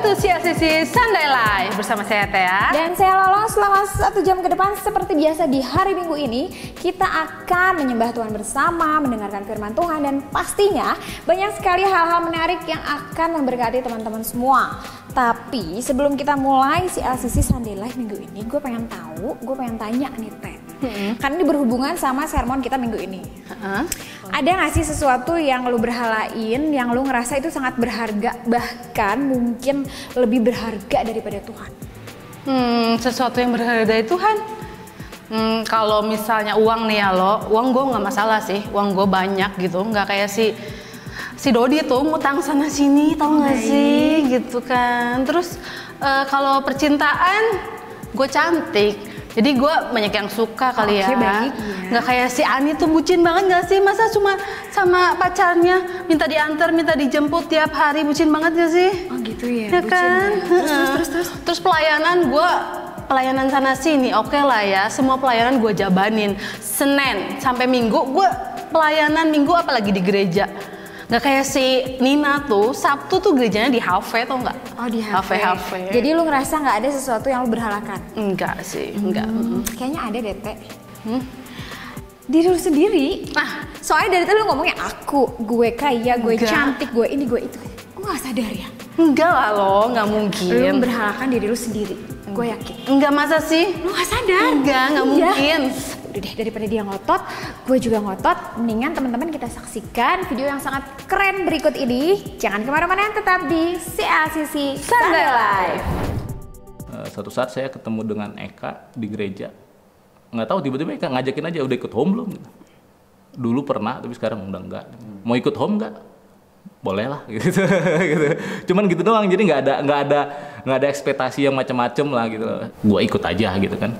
to CLCC Sunday Live bersama saya Thea dan saya Lolo. Selama 1 jam ke depan seperti biasa di hari Minggu ini kita akan menyembah Tuhan bersama, mendengarkan firman Tuhan, dan pastinya banyak sekali hal-hal menarik yang akan memberkati teman-teman semua. Tapi sebelum kita mulai CLCC Sunday Live minggu ini, gue pengen tanya nih Teh. Karena ini berhubungan sama sermon kita minggu ini. Ada gak sih sesuatu yang lu berhalain, yang lu ngerasa itu sangat berharga, bahkan mungkin lebih berharga daripada Tuhan? Sesuatu yang berharga dari Tuhan? Kalau misalnya uang nih ya lo, uang gue nggak masalah sih, uang gue banyak gitu, nggak kayak si Dodi tuh ngutang sana sini, tau gak sih gitu kan. Terus kalau percintaan, gue cantik. Jadi gue banyak yang suka kali ya. Baik, Nggak kayak si Ani tuh bucin banget gak sih? Masa cuma sama pacarnya minta diantar, minta dijemput tiap hari, bucin banget gak sih? Oh gitu ya, Ya bucin kan? ya. Terus pelayanan gue, pelayanan sana sini oke lah ya. Semua pelayanan gue jabanin. Senin sampai Minggu gue pelayanan, Minggu apalagi di gereja. Nggak kayak si Nina tuh, Sabtu tuh gerejanya di Hafe, tau nggak? Oh di Hafe. Jadi lu ngerasa nggak ada sesuatu yang lu berhalakan? Enggak sih, enggak. Kayaknya ada deh Teh. Diri lu sendiri. Soalnya dari tadi lu ngomongnya aku, gue kaya, gue cantik, gue ini, gue itu. Gue nggak sadar ya? Enggak lah lo, nggak mungkin. Lu berhalakan diri lu sendiri, gue yakin. Enggak, masa sih? Lu nggak sadar? Enggak mungkin. Udah deh, daripada dia ngotot, gue juga ngotot. Mendingan teman-teman kita saksikan video yang sangat keren berikut ini. Jangan kemana-mana, tetap di CLCC Sunday Live. Suatu saat saya ketemu dengan Eka di gereja. Nggak tahu, tiba-tiba Eka ngajakin aja, udah ikut home belum? Gitu. Dulu pernah, tapi sekarang udah enggak. Mau ikut home nggak? Boleh lah, gitu. Cuman gitu doang, jadi nggak ada ekspektasi yang macam-macam lah gitu. Gue ikut aja gitu kan.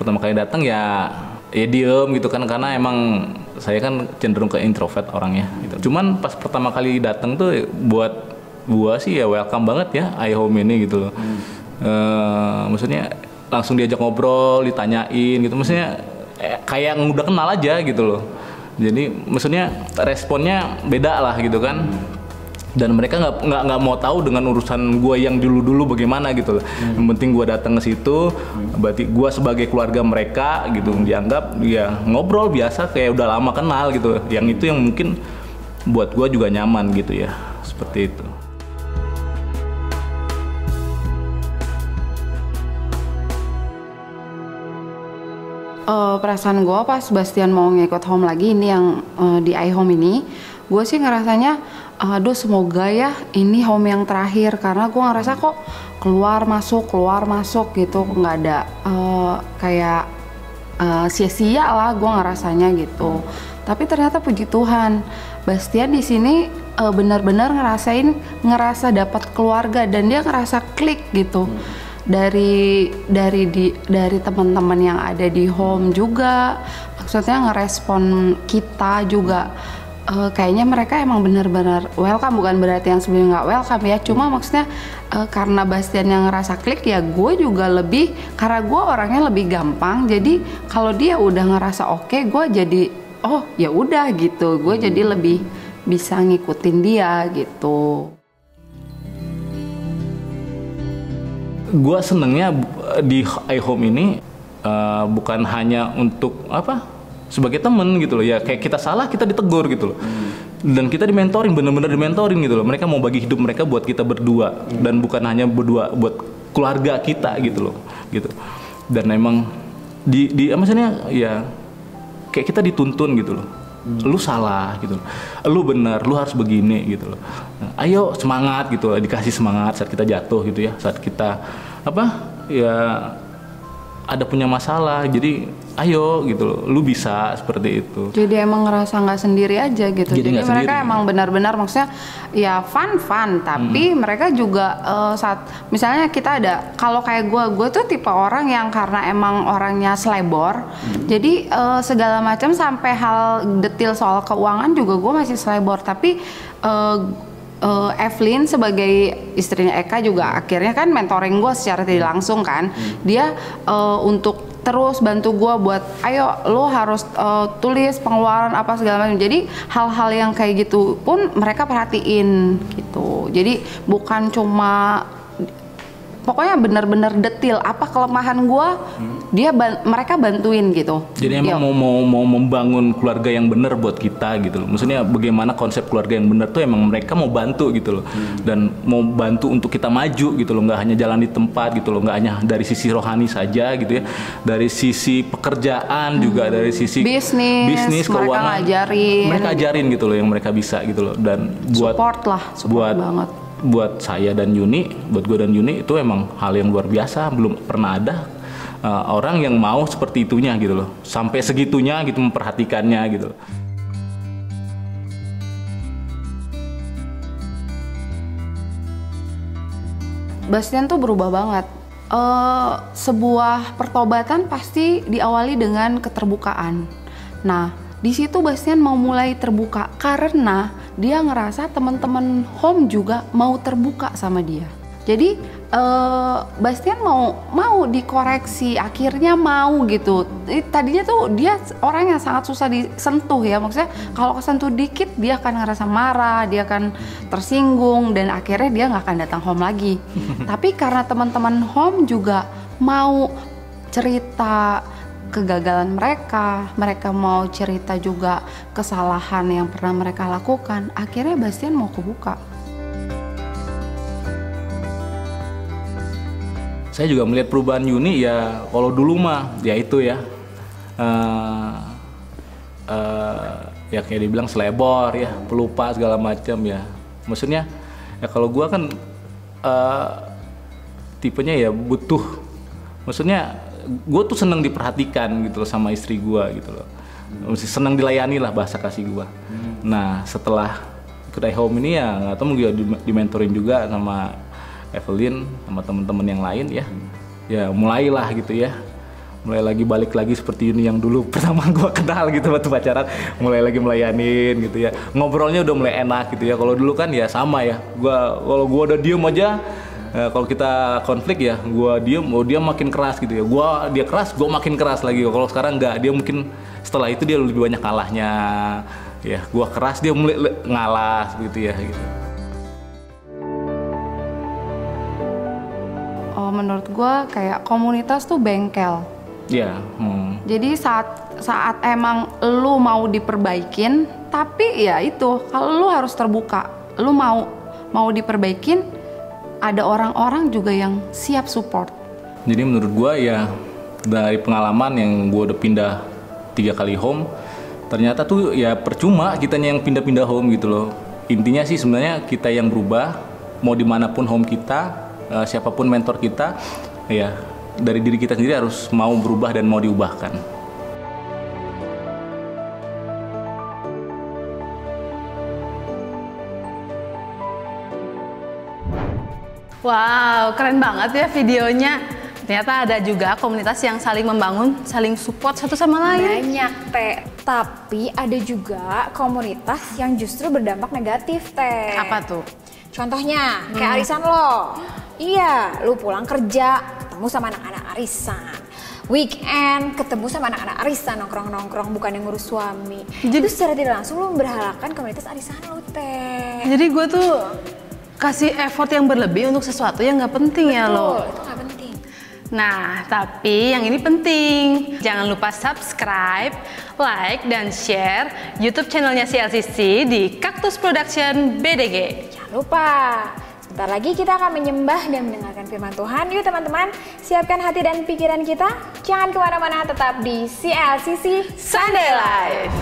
Pertama kali datang ya diem gitu kan, karena emang saya kan cenderung ke introvert orangnya gitu. Cuman pas pertama kali datang tuh buat gua sih ya welcome banget ya iHome ini gitu loh. Maksudnya langsung diajak ngobrol, ditanyain gitu, maksudnya kayak udah kenal aja gitu loh. Jadi maksudnya responnya beda lah gitu kan. Dan mereka nggak mau tahu dengan urusan gue yang dulu bagaimana gitu loh. Yang penting gue datang ke situ, berarti gue sebagai keluarga mereka gitu, dianggap ya ngobrol biasa kayak udah lama kenal gitu. Yang itu yang mungkin buat gue juga nyaman gitu ya, seperti itu. Perasaan gue pas Bastian mau ngikut home lagi ini yang di iHome ini, gue sih ngerasanya aduh semoga ya ini home yang terakhir, karena gue ngerasa kok keluar masuk gitu, nggak ada kayak sia-sia lah gue ngerasanya gitu. Tapi ternyata puji Tuhan Bastian di sini benar-benar ngerasa dapat keluarga, dan dia ngerasa klik gitu. Dari teman-teman yang ada di home juga, maksudnya ngerespon kita juga. Kayaknya mereka emang benar-benar welcome, bukan berarti yang sebelumnya nggak welcome ya, cuma maksudnya karena Bastian yang ngerasa klik ya, gue juga lebih, karena gue orangnya lebih gampang, jadi kalau dia udah ngerasa oke, gue jadi oh ya udah gitu, gue jadi lebih bisa ngikutin dia gitu. Gue senengnya di iHome ini bukan hanya untuk sebagai temen gitu loh ya, kayak kita salah kita ditegur gitu loh. Dan kita dimentoring, bener-bener dimentoring gitu loh. Mereka mau bagi hidup mereka buat kita berdua, dan bukan hanya berdua, buat keluarga kita gitu loh gitu. Dan emang maksudnya ya kayak kita dituntun gitu loh. Lu salah gitu loh, lu benar, lu harus begini gitu loh. Ayo semangat gitu, dikasih semangat saat kita jatuh gitu ya, saat kita ada punya masalah, jadi ayo gitu loh, lu bisa, seperti itu. Jadi emang ngerasa nggak sendiri aja gitu. Jadi mereka sendiri. Emang benar-benar maksudnya ya fun, tapi mereka juga saat misalnya kita ada, kalau kayak gue tuh tipe orang yang karena emang orangnya selebor, jadi segala macam sampai hal detail soal keuangan juga gue masih selebor, tapi Evelyn sebagai istrinya Eka juga akhirnya kan mentoring gue secara tidak langsung kan. Dia untuk terus bantu gue buat ayo lo harus tulis pengeluaran apa segala macam. Jadi hal-hal yang kayak gitu pun mereka perhatiin gitu. Jadi bukan cuma pokoknya benar-benar detail apa kelemahan gue, mereka bantuin gitu. Jadi emang mau membangun keluarga yang benar buat kita gitu loh. Maksudnya bagaimana konsep keluarga yang benar tuh emang mereka mau bantu gitu loh. Dan mau bantu untuk kita maju gitu loh, nggak hanya jalan di tempat gitu loh, nggak hanya dari sisi rohani saja gitu ya. Dari sisi pekerjaan juga, dari sisi bisnis keuangan. Mereka ajarin gitu loh yang mereka bisa gitu loh. Dan buat support banget. Buat saya dan Yuni, buat gue dan Yuni itu emang hal yang luar biasa. Belum pernah ada orang yang mau seperti itunya gitu loh, sampai segitunya gitu memperhatikannya gitu loh. Bastian tuh berubah banget. Sebuah pertobatan pasti diawali dengan keterbukaan. Nah, di situ Bastian mau mulai terbuka karena dia ngerasa teman-teman home juga mau terbuka sama dia. Jadi Bastian mau dikoreksi, akhirnya mau gitu. Tadinya tuh dia orang yang sangat susah disentuh ya, maksudnya kalau kesentuh dikit dia akan ngerasa marah, dia akan tersinggung dan akhirnya dia nggak akan datang home lagi. Tapi karena teman-teman home juga mau cerita kegagalan mereka mau cerita juga kesalahan yang pernah mereka lakukan, akhirnya Bastian mau kebuka. Saya juga melihat perubahan Yuni ya, kalau dulu mah ya itu ya, ya kayak dibilang selebor ya, pelupa segala macam ya. Maksudnya ya kalau gua kan tipenya ya butuh, maksudnya gue tuh seneng diperhatikan gitu loh sama istri gue gitu loh, mesti seneng dilayani lah bahasa kasih gue. Nah setelah ikut iHome ini ya nggak tahu mungkin dimentorin juga sama Evelyn sama teman-teman yang lain ya, ya mulailah gitu ya, mulai lagi balik lagi seperti ini yang dulu pertama gue kenal gitu waktu pacaran, mulai lagi melayanin gitu ya, ngobrolnya udah mulai enak gitu ya. Kalau dulu kan ya sama ya, kalau gue udah diem aja. Kalau kita konflik ya, gue diem, dia makin keras gitu ya. Dia keras, gue makin keras lagi. Kalau sekarang enggak, dia mungkin setelah itu dia lebih banyak kalahnya. Ya, gue keras, dia mulai ngalah gitu ya. Gitu. Oh, menurut gue kayak komunitas tuh bengkel. Iya. Jadi saat emang lu mau diperbaikin, tapi ya itu kalau lu harus terbuka, lu mau diperbaikin. Ada orang-orang juga yang siap support. Jadi menurut gue ya dari pengalaman yang gue udah pindah 3 kali home, ternyata tuh ya percuma kitanya yang pindah-pindah home gitu loh. Intinya sih sebenarnya kita yang berubah, mau dimanapun home kita, siapapun mentor kita, ya dari diri kita sendiri harus mau berubah dan mau diubahkan. Wow, keren banget ya videonya. Ternyata ada juga komunitas yang saling membangun, saling support satu sama lain. Banyak, Teh. Tapi ada juga komunitas yang justru berdampak negatif, Teh. Apa tuh? Contohnya, kayak arisan lo. Iya, lu pulang kerja, ketemu sama anak-anak arisan. Weekend, ketemu sama anak-anak arisan, nongkrong-nongkrong, bukan yang ngurus suami. Jadi secara tidak langsung lu memberhalakan komunitas arisan lo, Teh. Jadi gue tuh kasih effort yang berlebih untuk sesuatu yang nggak penting. Betul, ya lo. Itu nggak penting. Nah, tapi yang ini penting. Jangan lupa subscribe, like, dan share YouTube channelnya CLCC di Cactus Production BDG. Jangan lupa. Sebentar lagi kita akan menyembah dan mendengarkan firman Tuhan. Yuk teman-teman, siapkan hati dan pikiran kita. Jangan kemana-mana, tetap di CLCC Sunday Life.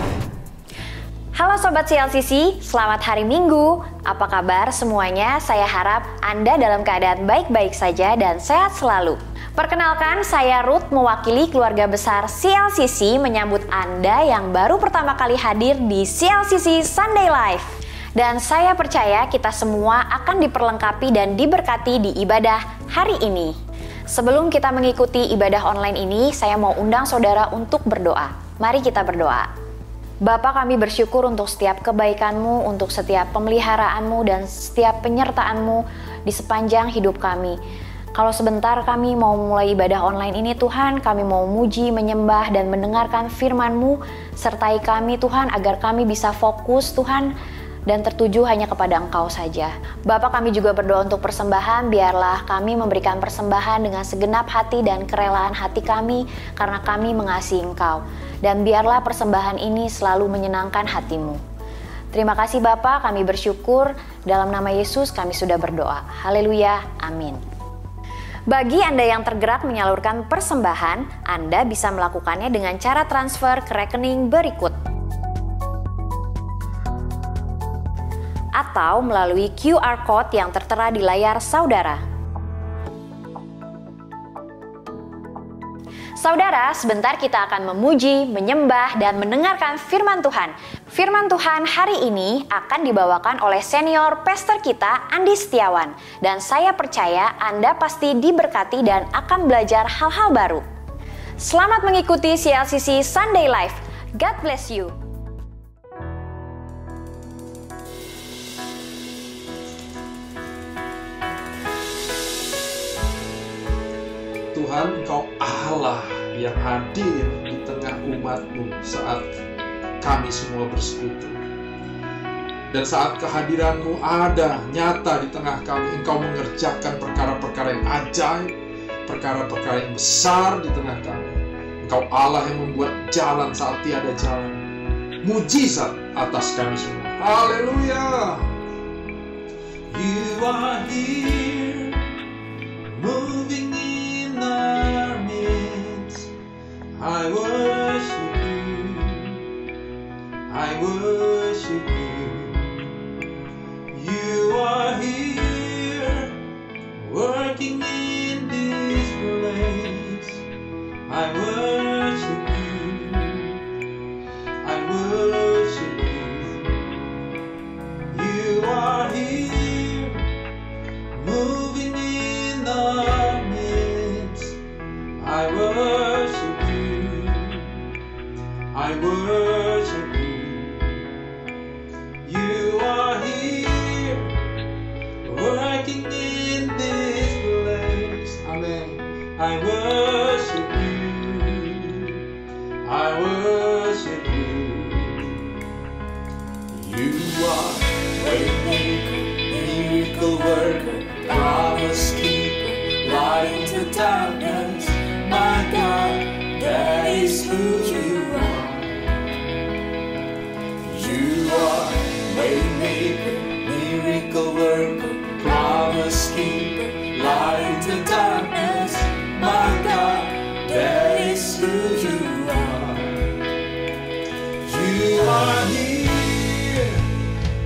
Halo Sobat CLCC, selamat hari Minggu. Apa kabar semuanya? Saya harap Anda dalam keadaan baik-baik saja dan sehat selalu. Perkenalkan, saya Ruth mewakili keluarga besar CLCC menyambut Anda yang baru pertama kali hadir di CLCC Sunday Life. Dan saya percaya kita semua akan diperlengkapi dan diberkati di ibadah hari ini. Sebelum kita mengikuti ibadah online ini, saya mau undang saudara untuk berdoa. Mari kita berdoa. Bapa, kami bersyukur untuk setiap kebaikan-Mu, untuk setiap pemeliharaanmu dan setiap penyertaan-Mu di sepanjang hidup kami. Kalau sebentar kami mau mulai ibadah online ini Tuhan, kami mau muji, menyembah, dan mendengarkan firman-Mu. Sertai kami Tuhan agar kami bisa fokus Tuhan dan tertuju hanya kepada Engkau saja. Bapa, kami juga berdoa untuk persembahan, biarlah kami memberikan persembahan dengan segenap hati dan kerelaan hati kami karena kami mengasihi Engkau. Dan biarlah persembahan ini selalu menyenangkan hati-Mu. Terima kasih Bapa, kami bersyukur. Dalam nama Yesus kami sudah berdoa. Haleluya, amin. Bagi Anda yang tergerak menyalurkan persembahan, Anda bisa melakukannya dengan cara transfer ke rekening berikut. Atau melalui QR Code yang tertera di layar saudara. Saudara, sebentar kita akan memuji, menyembah, dan mendengarkan firman Tuhan. Firman Tuhan hari ini akan dibawakan oleh senior pastor kita, Andi Setiawan. Dan saya percaya Anda pasti diberkati dan akan belajar hal-hal baru. Selamat mengikuti CLCC Sunday Live. God bless you. Tuhan, Engkau Allah yang hadir di tengah umat-Mu saat kami semua bersekutu. Dan saat kehadiran-Mu ada nyata di tengah kami, Engkau mengerjakan perkara-perkara yang ajaib, perkara-perkara yang besar di tengah kami. Engkau Allah yang membuat jalan saat tiada jalan. Mujizat atas kami semua. Haleluya. You are here, moving in our midst. I worship you, I worship you. You are here, working in this place. I worship you, I worship you. You are here, moving in our midst. I worship you, I worship you. You are here, working in this place. Amen. I worship you, I worship you. You are waymaker, miracle worker, promise keeper, light to darkness. My God, that is who you are. You are waymaker, miracle worker, promise keeper, light to darkness. My God, that is who you are. You are here,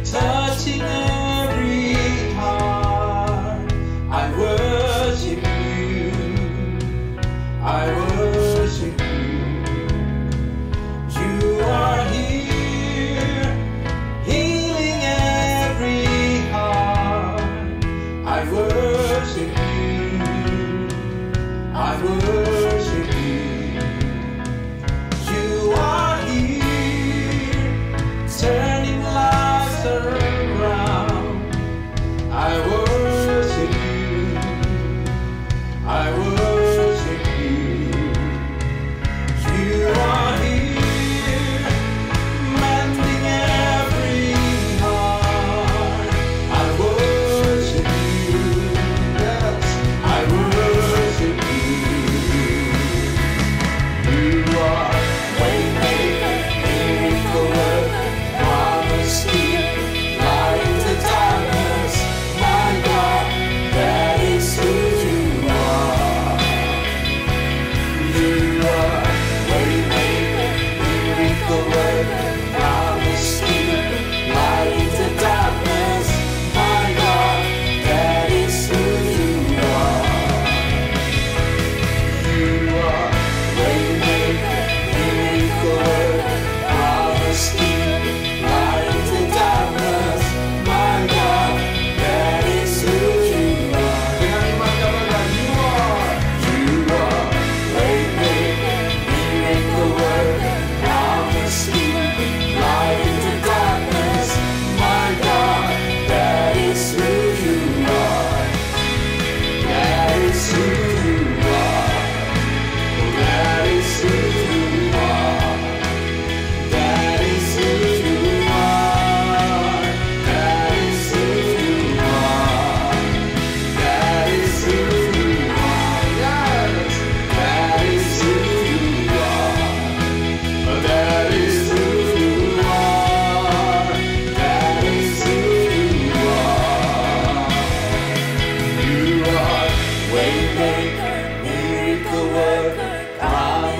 touching every heart. I worship you,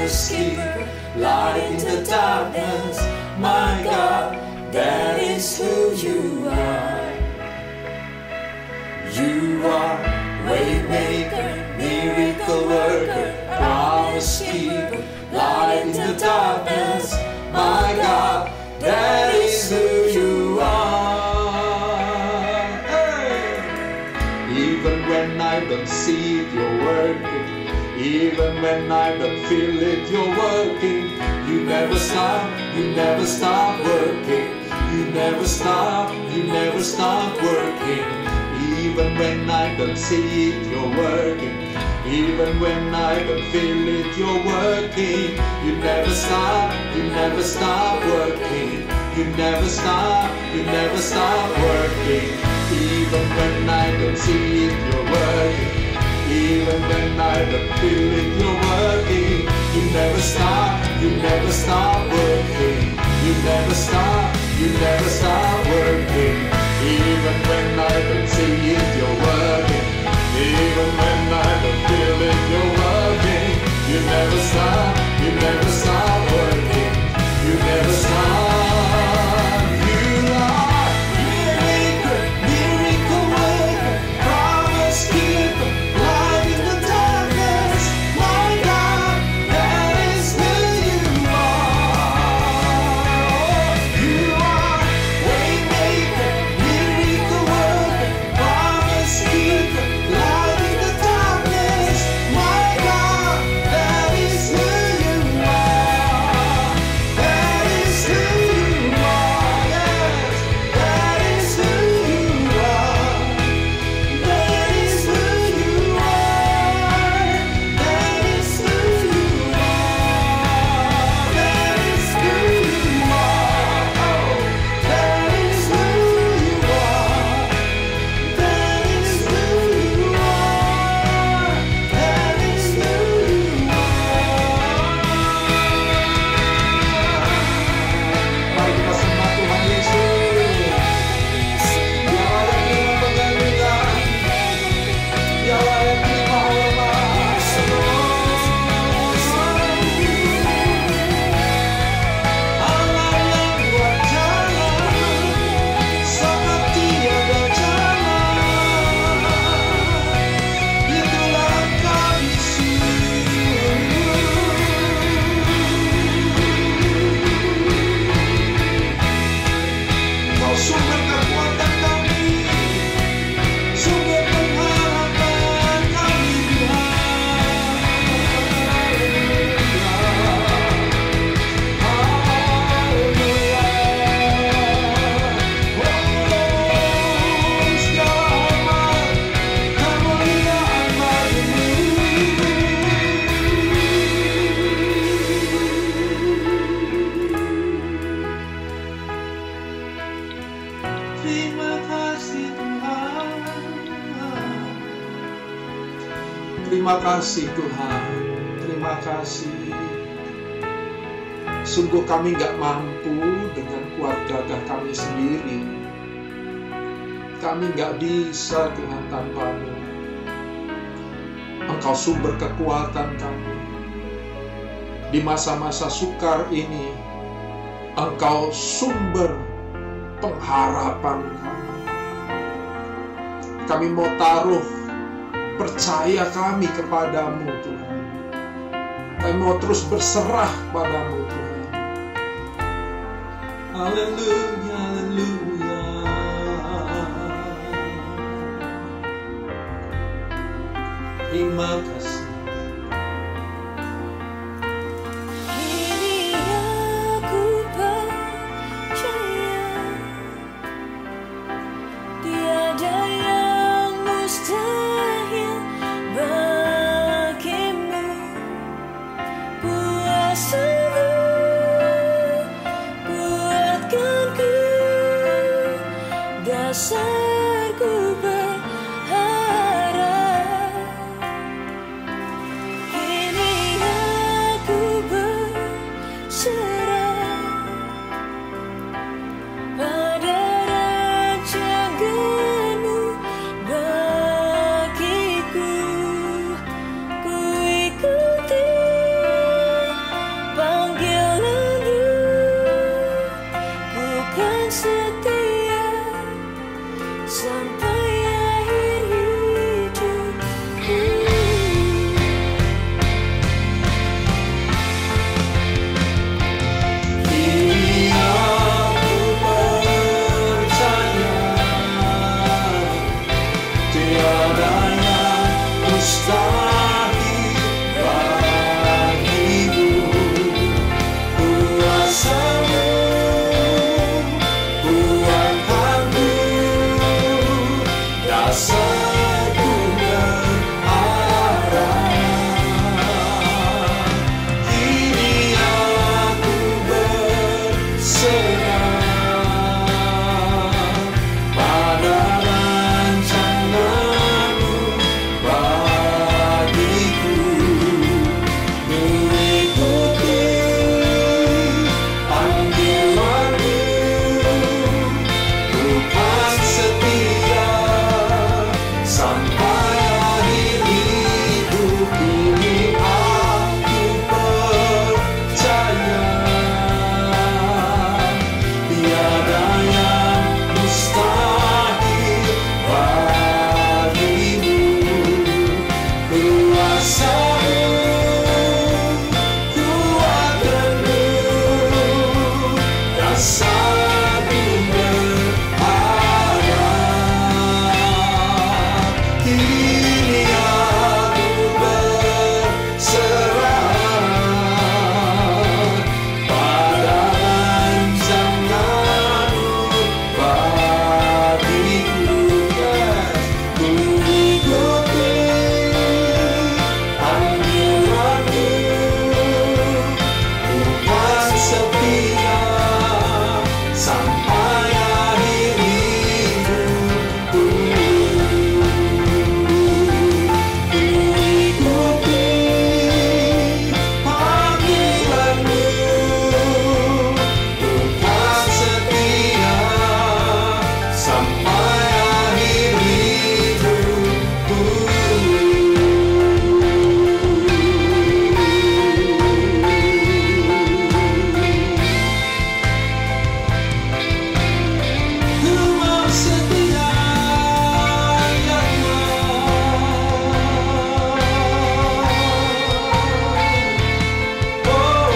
promise keeper, light in the darkness. My God, that is who you are. You are waymaker, miracle worker, promise keeper, light in the darkness. My God, that is who you are. Hey! Even when I don't see it, you're working. Even when I don't feel it, you're working. You never stop working. You never stop working. Even when I don't see it, you're working. Even when I don't feel it, you're working. You never stop working. You never stop working. Even when I don't see it, you're working. Even when I don't feel it, you're working. You never stop working. You never stop working. Even when I don't see it, you're working. Even when I don't feel it, you're working. You never stop working. You never stop. You are miracle worker, promise keeper, light in the darkness. My God, that is who you are. You are waymaker, miracle worker, promise keeper, light in the darkness. My God, that is who you are. That is who you are. Yes, that is who you are. That is who you are. That is who you are. That is who you are. Oh, that is who you are. That is who you are. That is who you are. Mari kita sembah Tuhan Yesus. Dialah yang terima pengambilan, dialah yang terima hormat. Allah yang buat jalan, saat tiada jalan, itulah kami Kau sumber kekuatan kami, sumber pengharapan kami, Terima kasih Tuhan. Terima kasih Tuhan. Terima kasih. Sungguh kami gak mampu dengan kuat gagah kami sendiri. Kami gak bisa Tuhan tanpa-Mu. Engkau sumber kekuatan kami. Di masa-masa sukar ini, Engkau sumber pengharapan kami. Kami mau taruh percaya kami kepadamu Tuhan. Kami mau terus berserah padamu Tuhan. Haleluya, haleluya. Terima kasih. Ini aku percaya, tiada yang mustahil bagimu. Kuasamu kuatkanku, dasarku berharap. kuasamu, kuatanmu, rasaku berharap. Kini aku berserah pada rancanganmu bagiku. Ku ikuti anjuranmu, bukan setia sampai akhir hidupku. Ku ikuti panggilanmu, bukan setia sampai akhir hidupku. Ku mau setia, ya Allah. Oh,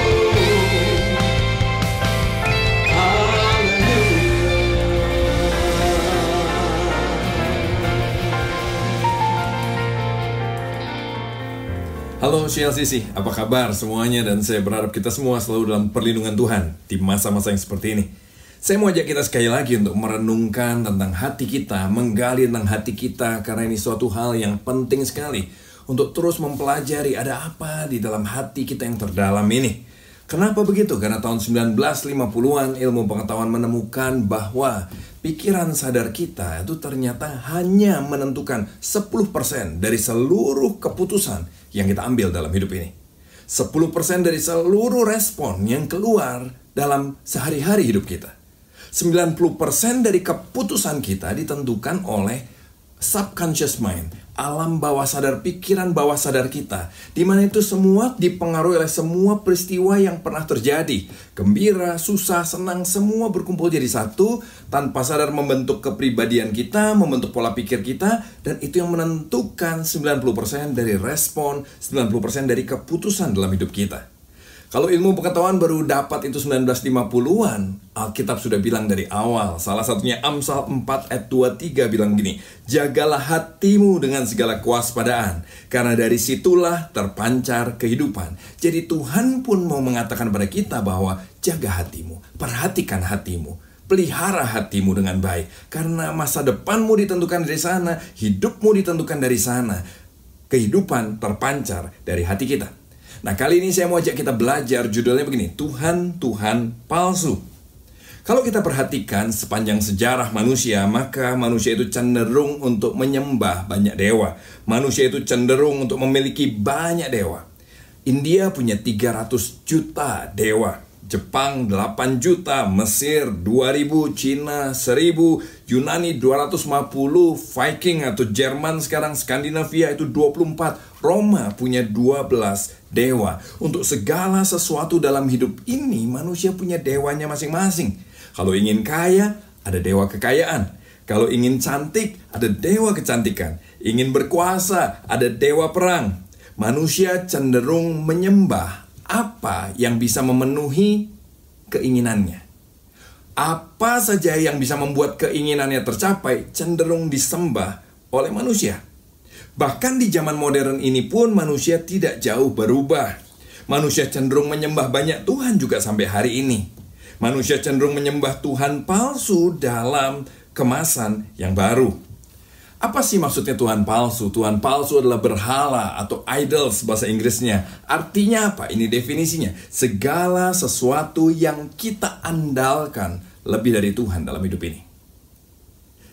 Halo CLCC, apa kabar semuanya? Dan saya berharap kita semua selalu dalam perlindungan Tuhan di masa-masa yang seperti ini. Saya mau ajak kita sekali lagi untuk merenungkan tentang hati kita, menggali tentang hati kita, karena ini suatu hal yang penting sekali untuk terus mempelajari ada apa di dalam hati kita yang terdalam ini. Kenapa begitu? Karena tahun 1950-an ilmu pengetahuan menemukan bahwa pikiran sadar kita itu ternyata hanya menentukan 10% dari seluruh keputusan yang kita ambil dalam hidup ini. 10% dari seluruh respon yang keluar dalam sehari-hari hidup kita. 90% dari keputusan kita ditentukan oleh subconscious mind, alam bawah sadar, pikiran bawah sadar kita, di mana itu semua dipengaruhi oleh semua peristiwa yang pernah terjadi. Gembira, susah, senang, semua berkumpul jadi satu, tanpa sadar membentuk kepribadian kita, membentuk pola pikir kita, dan itu yang menentukan 90% dari respon, 90% dari keputusan dalam hidup kita. Kalau ilmu pengetahuan baru dapat itu 1950-an, Alkitab sudah bilang dari awal. Salah satunya Amsal 4 ayat 23 bilang gini, jagalah hatimu dengan segala kewaspadaan, karena dari situlah terpancar kehidupan. Jadi Tuhan pun mau mengatakan pada kita bahwa jaga hatimu, perhatikan hatimu, pelihara hatimu dengan baik. Karena masa depanmu ditentukan dari sana, hidupmu ditentukan dari sana. Kehidupan terpancar dari hati kita. Nah, kali ini saya mau ajak kita belajar, judulnya begini, Tuhan-Tuhan palsu. Kalau kita perhatikan sepanjang sejarah manusia, maka manusia itu cenderung untuk menyembah banyak dewa. Manusia itu cenderung untuk memiliki banyak dewa. India punya 300 juta dewa. Jepang 8 juta, Mesir 2000, Cina 1000, Yunani 250, Viking atau Jerman sekarang Skandinavia itu 24, Roma punya 12 dewa. Untuk segala sesuatu dalam hidup ini manusia punya dewanya masing-masing. Kalau ingin kaya, ada dewa kekayaan. Kalau ingin cantik, ada dewa kecantikan. Ingin berkuasa, ada dewa perang. Manusia cenderung menyembah apa yang bisa memenuhi keinginannya. Apa saja yang bisa membuat keinginannya tercapai cenderung disembah oleh manusia. Bahkan di zaman modern ini pun manusia tidak jauh berubah. Manusia cenderung menyembah banyak Tuhan juga sampai hari ini. Manusia cenderung menyembah Tuhan palsu dalam kemasan yang baru. Apa sih maksudnya Tuhan palsu? Tuhan palsu adalah berhala atau idols bahasa Inggrisnya. Artinya apa? Ini definisinya. Segala sesuatu yang kita andalkan lebih dari Tuhan dalam hidup ini.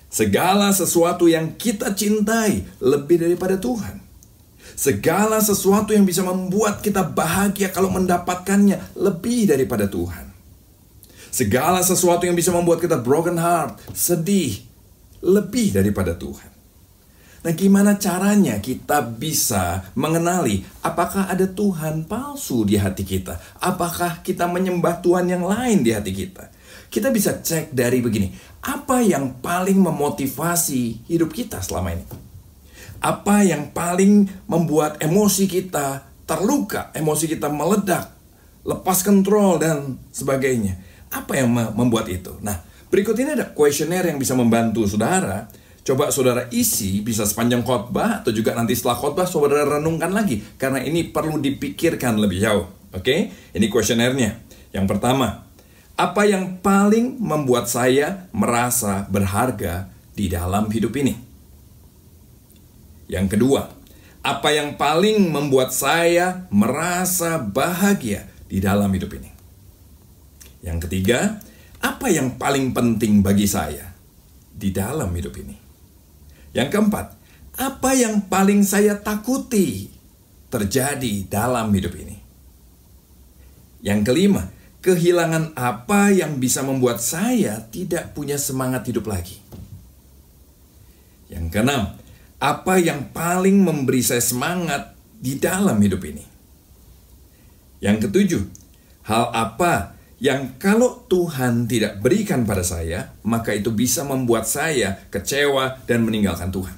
Segala sesuatu yang kita cintai lebih daripada Tuhan. Segala sesuatu yang bisa membuat kita bahagia kalau mendapatkannya lebih daripada Tuhan. Segala sesuatu yang bisa membuat kita broken heart, sedih, lebih daripada Tuhan. Nah, gimana caranya kita bisa mengenali apakah ada Tuhan palsu di hati kita? Apakah kita menyembah Tuhan yang lain di hati kita? Kita bisa cek dari begini, apa yang paling memotivasi hidup kita selama ini? Apa yang paling membuat emosi kita terluka, emosi kita meledak, lepas kontrol dan sebagainya? Apa yang membuat itu? Nah, berikut ini ada kuesioner yang bisa membantu saudara. Coba saudara isi, bisa sepanjang khotbah atau juga nanti setelah khotbah saudara renungkan lagi, karena ini perlu dipikirkan lebih jauh. Oke? Ini kuesionernya. Yang pertama, apa yang paling membuat saya merasa berharga di dalam hidup ini? Yang kedua, apa yang paling membuat saya merasa bahagia di dalam hidup ini? Yang ketiga, apa yang paling penting bagi saya di dalam hidup ini? Yang keempat, apa yang paling saya takuti terjadi dalam hidup ini? Yang kelima, kehilangan apa yang bisa membuat saya tidak punya semangat hidup lagi? Yang keenam, apa yang paling memberi saya semangat di dalam hidup ini? Yang ketujuh, hal apa yang kalau Tuhan tidak berikan pada saya, maka itu bisa membuat saya kecewa dan meninggalkan Tuhan.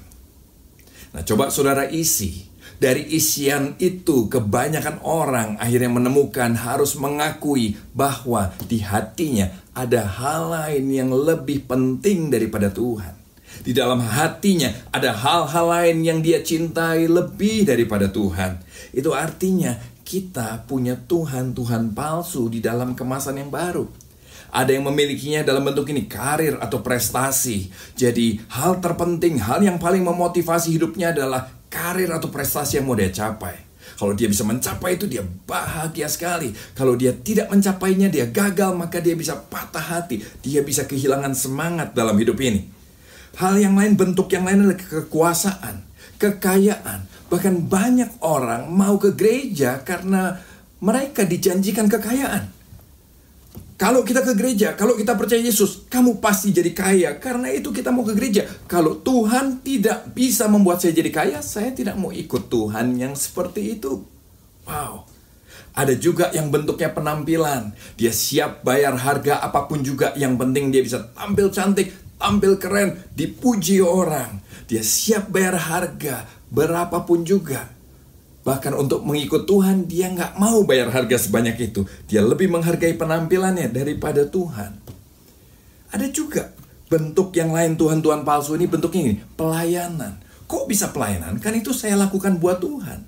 Nah, coba saudara isi. Dari isian itu, kebanyakan orang akhirnya menemukan harus mengakui bahwa di hatinya ada hal lain yang lebih penting daripada Tuhan. Di dalam hatinya ada hal-hal lain yang dia cintai lebih daripada Tuhan. Itu artinya kita punya Tuhan-Tuhan palsu di dalam kemasan yang baru. Ada yang memilikinya dalam bentuk ini, karir atau prestasi. Jadi hal terpenting, hal yang paling memotivasi hidupnya adalah karir atau prestasi yang mau dia capai. Kalau dia bisa mencapai itu, dia bahagia sekali. Kalau dia tidak mencapainya, dia gagal, maka dia bisa patah hati. Dia bisa kehilangan semangat dalam hidup ini. Hal yang lain, bentuk yang lain adalah kekuasaan, kekayaan. Bahkan banyak orang mau ke gereja karena mereka dijanjikan kekayaan. Kalau kita ke gereja, kalau kita percaya Yesus, kamu pasti jadi kaya. Karena itu kita mau ke gereja. Kalau Tuhan tidak bisa membuat saya jadi kaya, saya tidak mau ikut Tuhan yang seperti itu. Wow. Ada juga yang bentuknya penampilan. Dia siap bayar harga apapun juga. Yang penting dia bisa tampil cantik, tampil keren, dipuji orang. Dia siap bayar harga berapapun juga. Bahkan untuk mengikut Tuhan, dia nggak mau bayar harga sebanyak itu. Dia lebih menghargai penampilannya daripada Tuhan. Ada juga bentuk yang lain Tuhan-Tuhan palsu ini, bentuknya ini, pelayanan. Kok bisa pelayanan? Kan itu saya lakukan buat Tuhan.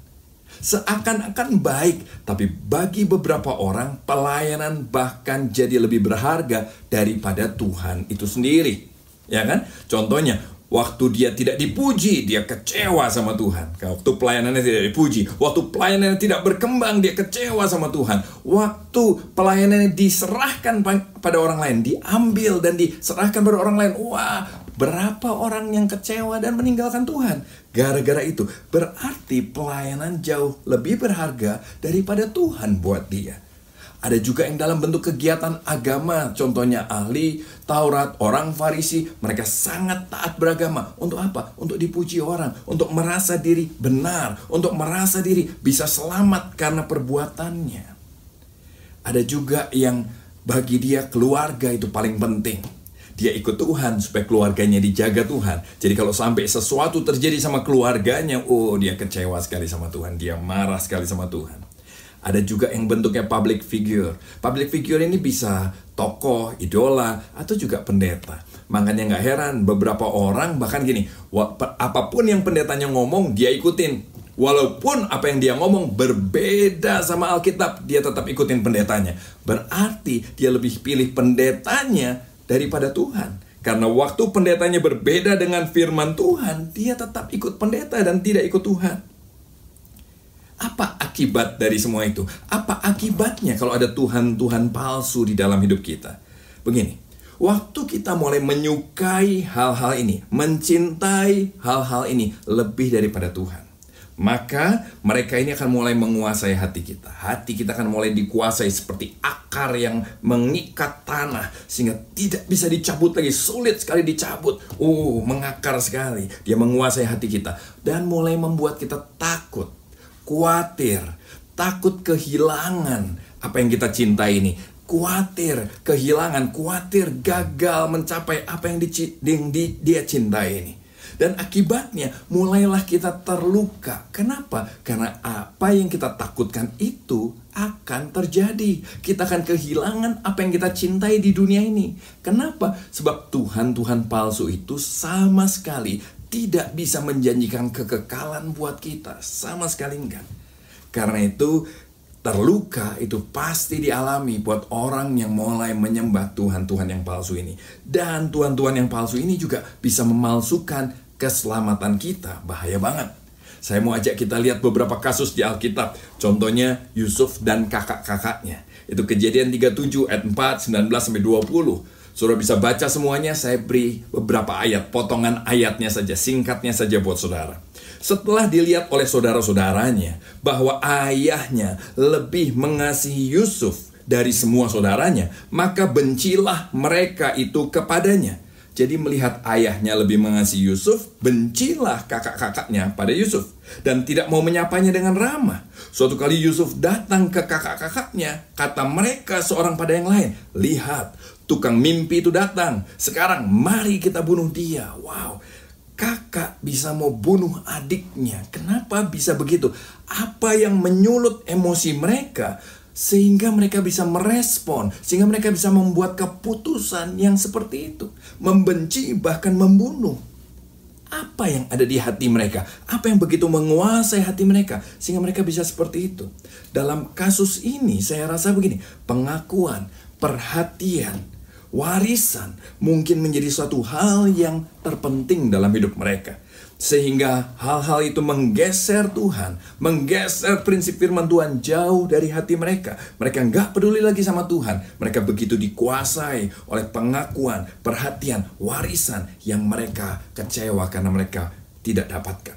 Seakan-akan baik, tapi bagi beberapa orang, pelayanan bahkan jadi lebih berharga daripada Tuhan itu sendiri. Ya kan? Contohnya, waktu dia tidak dipuji, dia kecewa sama Tuhan. Waktu pelayanannya tidak dipuji, waktu pelayanannya tidak berkembang, dia kecewa sama Tuhan. Waktu pelayanannya diserahkan pada orang lain, diambil dan diserahkan pada orang lain, wah, berapa orang yang kecewa dan meninggalkan Tuhan. Gara-gara itu, berarti pelayanan jauh lebih berharga daripada Tuhan buat dia. Ada juga yang dalam bentuk kegiatan agama, contohnya ahli Taurat, orang Farisi, mereka sangat taat beragama. Untuk apa? Untuk dipuji orang, untuk merasa diri benar, untuk merasa diri bisa selamat karena perbuatannya. Ada juga yang bagi dia keluarga itu paling penting. Dia ikut Tuhan supaya keluarganya dijaga Tuhan. Jadi kalau sampai sesuatu terjadi sama keluarganya, oh dia kecewa sekali sama Tuhan, dia marah sekali sama Tuhan. Ada juga yang bentuknya public figure. Public figure ini bisa tokoh, idola, atau juga pendeta. Makanya nggak heran, beberapa orang bahkan gini, apapun yang pendetanya ngomong, dia ikutin. Walaupun apa yang dia ngomong berbeda sama Alkitab, dia tetap ikutin pendetanya. Berarti dia lebih pilih pendetanya daripada Tuhan. Karena waktu pendetanya berbeda dengan firman Tuhan, dia tetap ikut pendeta dan tidak ikut Tuhan. Apa akibat dari semua itu? Apa akibatnya kalau ada Tuhan-Tuhan palsu di dalam hidup kita? Begini, waktu kita mulai menyukai hal-hal ini, mencintai hal-hal ini lebih daripada Tuhan, maka mereka ini akan mulai menguasai hati kita. Hati kita akan mulai dikuasai seperti akar yang mengikat tanah, sehingga tidak bisa dicabut lagi, sulit sekali dicabut. Mengakar sekali. Dia menguasai hati kita dan mulai membuat kita takut, khawatir, takut kehilangan apa yang kita cintai ini. Khawatir kehilangan, khawatir gagal mencapai apa yang dia cintai ini. Dan akibatnya mulailah kita terluka. Kenapa? Karena apa yang kita takutkan itu akan terjadi. Kita akan kehilangan apa yang kita cintai di dunia ini. Kenapa? Sebab Tuhan palsu itu sama sekali tidak bisa menjanjikan kekekalan buat kita. Sama sekali enggak. Karena itu terluka itu pasti dialami buat orang yang mulai menyembah Tuhan yang palsu ini. Dan Tuhan yang palsu ini juga bisa memalsukan keselamatan kita. Bahaya banget. Saya mau ajak kita lihat beberapa kasus di Alkitab. Contohnya Yusuf dan kakak-kakaknya. Itu Kejadian 37 ayat 4, 19-20. Saudara bisa baca semuanya, saya beri beberapa ayat, potongan ayatnya saja, singkatnya saja buat saudara. Setelah dilihat oleh saudara-saudaranya bahwa ayahnya lebih mengasihi Yusuf dari semua saudaranya, maka bencilah mereka itu kepadanya. Jadi melihat ayahnya lebih mengasihi Yusuf, bencilah kakak-kakaknya pada Yusuf. Dan tidak mau menyapanya dengan ramah. Suatu kali Yusuf datang ke kakak-kakaknya, kata mereka seorang pada yang lain, "Lihat, tukang mimpi itu datang. Sekarang mari kita bunuh dia." Wow, kakak bisa mau bunuh adiknya. Kenapa bisa begitu? Apa yang menyulut emosi mereka sehingga mereka bisa merespon, sehingga mereka bisa membuat keputusan yang seperti itu, membenci bahkan membunuh? Apa yang ada di hati mereka? Apa yang begitu menguasai hati mereka sehingga mereka bisa seperti itu? Dalam kasus ini saya rasa begini, pengakuan, perhatian, warisan mungkin menjadi suatu hal yang terpenting dalam hidup mereka. Sehingga hal-hal itu menggeser Tuhan, menggeser prinsip firman Tuhan jauh dari hati mereka. Mereka nggak peduli lagi sama Tuhan. Mereka begitu dikuasai oleh pengakuan, perhatian, warisan yang mereka kecewa karena mereka tidak dapatkan.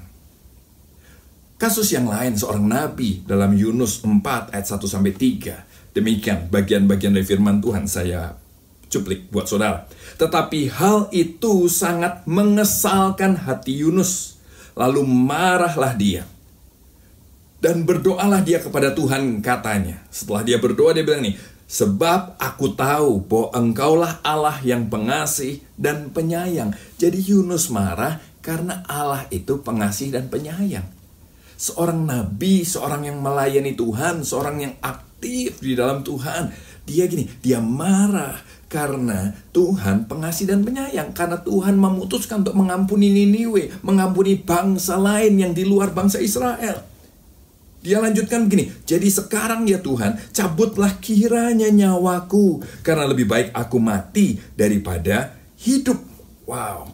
Kasus yang lain, seorang nabi dalam Yunus 4 ayat 1-3. Demikian bagian-bagian dari firman Tuhan saya cuplik buat saudara. Tetapi hal itu sangat mengesalkan hati Yunus. Lalu marahlah dia. Dan berdoalah dia kepada Tuhan, katanya. Setelah dia berdoa, dia bilang nih, "Sebab aku tahu bahwa engkaulah Allah yang pengasih dan penyayang." Jadi Yunus marah karena Allah itu pengasih dan penyayang. Seorang nabi, seorang yang melayani Tuhan, seorang yang aktif di dalam Tuhan, dia marah karena Tuhan pengasih dan penyayang. Karena Tuhan memutuskan untuk mengampuni Niniwe, mengampuni bangsa lain yang di luar bangsa Israel. Dia lanjutkan begini, "Jadi sekarang ya Tuhan, cabutlah kiranya nyawaku, karena lebih baik aku mati daripada hidup." Wow.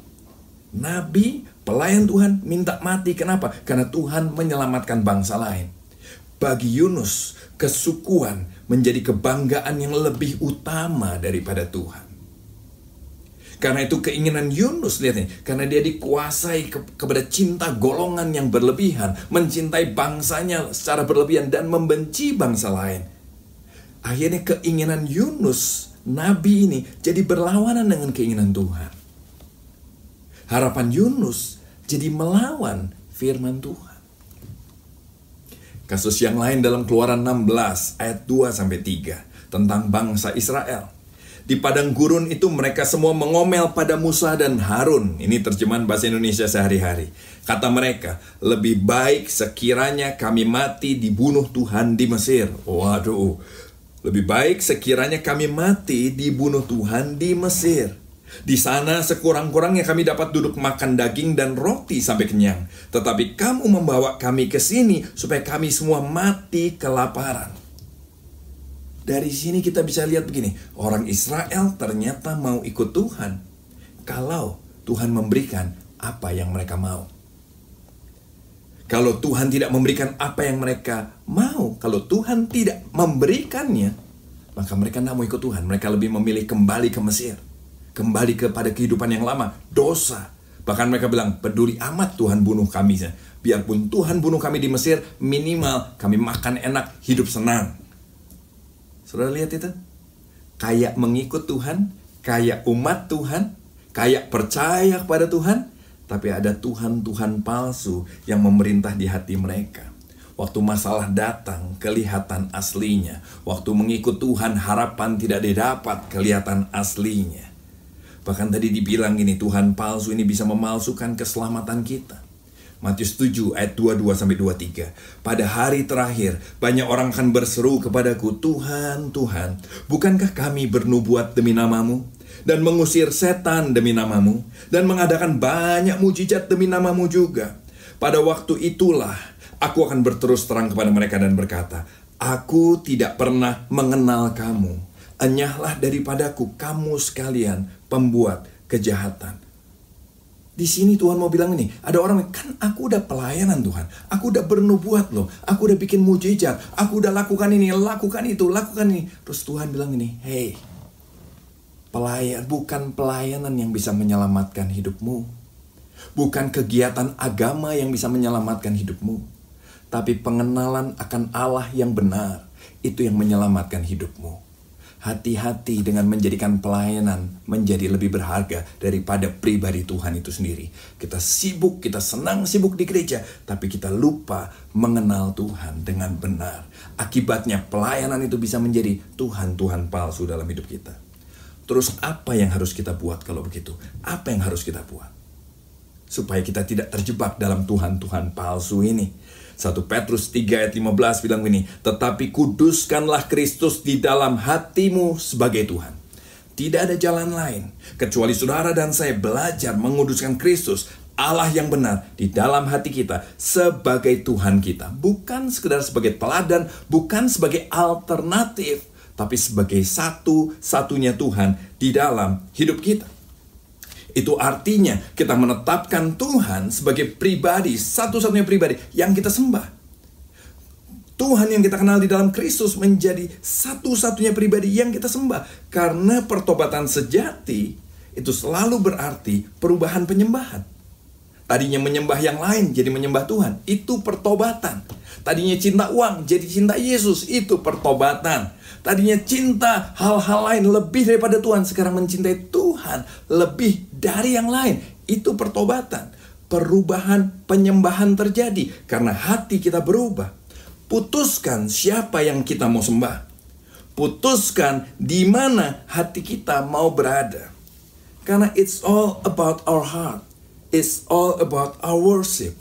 Nabi, pelayan Tuhan, minta mati. Kenapa? Karena Tuhan menyelamatkan bangsa lain. Bagi Yunus, kesukuan menjadi kebanggaan yang lebih utama daripada Tuhan. Karena itu keinginan Yunus, lihat nih, karena dia dikuasai kepada cinta golongan yang berlebihan, mencintai bangsanya secara berlebihan dan membenci bangsa lain. Akhirnya keinginan Yunus, nabi ini, jadi berlawanan dengan keinginan Tuhan. Harapan Yunus jadi melawan firman Tuhan. Kasus yang lain dalam Keluaran 16 ayat 2-3 tentang bangsa Israel. Di padang gurun itu mereka semua mengomel pada Musa dan Harun. Ini terjemahan bahasa Indonesia sehari-hari. Kata mereka, "Lebih baik sekiranya kami mati dibunuh Tuhan di Mesir." Waduh, lebih baik sekiranya kami mati dibunuh Tuhan di Mesir. Di sana sekurang-kurangnya kami dapat duduk makan daging dan roti sampai kenyang. Tetapi kamu membawa kami ke sini supaya kami semua mati kelaparan. Dari sini kita bisa lihat begini, orang Israel ternyata mau ikut Tuhan kalau Tuhan memberikan apa yang mereka mau. Kalau Tuhan tidak memberikan apa yang mereka mau, kalau Tuhan tidak memberikannya, maka mereka tidak mau ikut Tuhan. Mereka lebih memilih kembali ke Mesir, kembali kepada kehidupan yang lama, dosa. Bahkan mereka bilang, peduli amat Tuhan bunuh kami. Biarpun Tuhan bunuh kami di Mesir, minimal kami makan enak, hidup senang. Saudara lihat itu? Kayak mengikut Tuhan, kayak umat Tuhan, kayak percaya kepada Tuhan, tapi ada Tuhan-Tuhan palsu yang memerintah di hati mereka. Waktu masalah datang, kelihatan aslinya. Waktu mengikut Tuhan, harapan tidak didapat, kelihatan aslinya. Bahkan tadi dibilang gini, Tuhan palsu ini bisa memalsukan keselamatan kita. Matius 7 ayat 22-23. Pada hari terakhir, banyak orang akan berseru kepadaku, Tuhan, Tuhan, bukankah kami bernubuat demi namamu? Dan mengusir setan demi namamu? Dan mengadakan banyak mujizat demi namamu juga? Pada waktu itulah, aku akan berterus terang kepada mereka dan berkata, aku tidak pernah mengenal kamu. Enyahlah daripadaku kamu sekalian pembuat kejahatan. Di sini Tuhan mau bilang ini, ada orang, kan aku udah pelayanan Tuhan, aku udah bernubuat loh, aku udah bikin mujizat, aku udah lakukan ini, lakukan itu, lakukan ini. Terus Tuhan bilang ini, hey, bukan pelayanan yang bisa menyelamatkan hidupmu, bukan kegiatan agama yang bisa menyelamatkan hidupmu, tapi pengenalan akan Allah yang benar, itu yang menyelamatkan hidupmu. Hati-hati dengan menjadikan pelayanan menjadi lebih berharga daripada pribadi Tuhan itu sendiri. Kita sibuk, kita senang sibuk di gereja, tapi kita lupa mengenal Tuhan dengan benar. Akibatnya pelayanan itu bisa menjadi Tuhan-Tuhan palsu dalam hidup kita. Terus apa yang harus kita buat kalau begitu? Apa yang harus kita buat? Supaya kita tidak terjebak dalam Tuhan-Tuhan palsu ini. 1 Petrus 3 ayat 15 bilang begini, tetapi kuduskanlah Kristus di dalam hatimu sebagai Tuhan. Tidak ada jalan lain, kecuali saudara dan saya belajar menguduskan Kristus, Allah yang benar, di dalam hati kita sebagai Tuhan kita. Bukan sekedar sebagai teladan, bukan sebagai alternatif, tapi sebagai satu-satunya Tuhan di dalam hidup kita. Itu artinya kita menetapkan Tuhan sebagai pribadi, satu-satunya pribadi yang kita sembah. Tuhan yang kita kenal di dalam Kristus menjadi satu-satunya pribadi yang kita sembah. Karena pertobatan sejati itu selalu berarti perubahan penyembahan. Tadinya menyembah yang lain jadi menyembah Tuhan, itu pertobatan. Tadinya cinta uang jadi cinta Yesus, itu pertobatan. Tadinya cinta hal-hal lain lebih daripada Tuhan, sekarang mencintai Tuhan lebih dari yang lain. Itu pertobatan. Perubahan penyembahan terjadi karena hati kita berubah. Putuskan siapa yang kita mau sembah. Putuskan di mana hati kita mau berada. Karena it's all about our heart. It's all about our worship.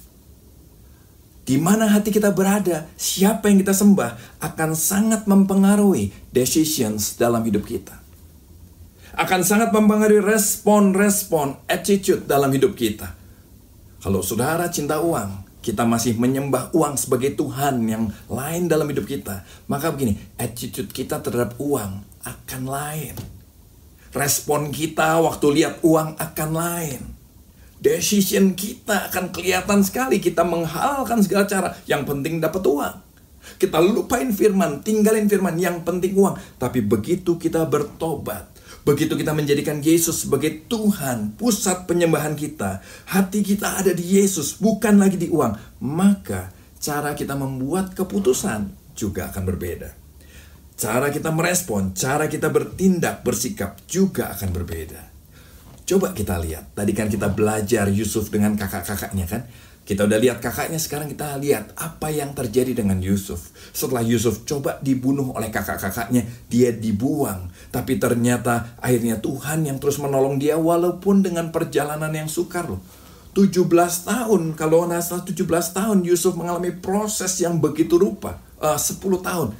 Di mana hati kita berada, siapa yang kita sembah akan sangat mempengaruhi decisions dalam hidup kita. Akan sangat mempengaruhi respon-respon, attitude dalam hidup kita. Kalau saudara cinta uang, kita masih menyembah uang sebagai Tuhan yang lain dalam hidup kita, maka begini, attitude kita terhadap uang akan lain. Respon kita waktu lihat uang akan lain. Decision kita akan kelihatan sekali. Kita menghalalkan segala cara. Yang penting dapat uang. Kita lupain firman, tinggalin firman. Yang penting uang. Tapi begitu kita bertobat, begitu kita menjadikan Yesus sebagai Tuhan, pusat penyembahan kita, hati kita ada di Yesus, bukan lagi di uang, maka cara kita membuat keputusan juga akan berbeda. Cara kita merespon, cara kita bertindak, bersikap juga akan berbeda. Coba kita lihat, tadi kan kita belajar Yusuf dengan kakak-kakaknya kan. Kita udah lihat kakaknya, sekarang kita lihat apa yang terjadi dengan Yusuf. Setelah Yusuf coba dibunuh oleh kakak-kakaknya, dia dibuang. Tapi ternyata akhirnya Tuhan yang terus menolong dia walaupun dengan perjalanan yang sukar loh. 17 tahun, kalau nggak salah 17 tahun Yusuf mengalami proses yang begitu rupa. 10 tahun.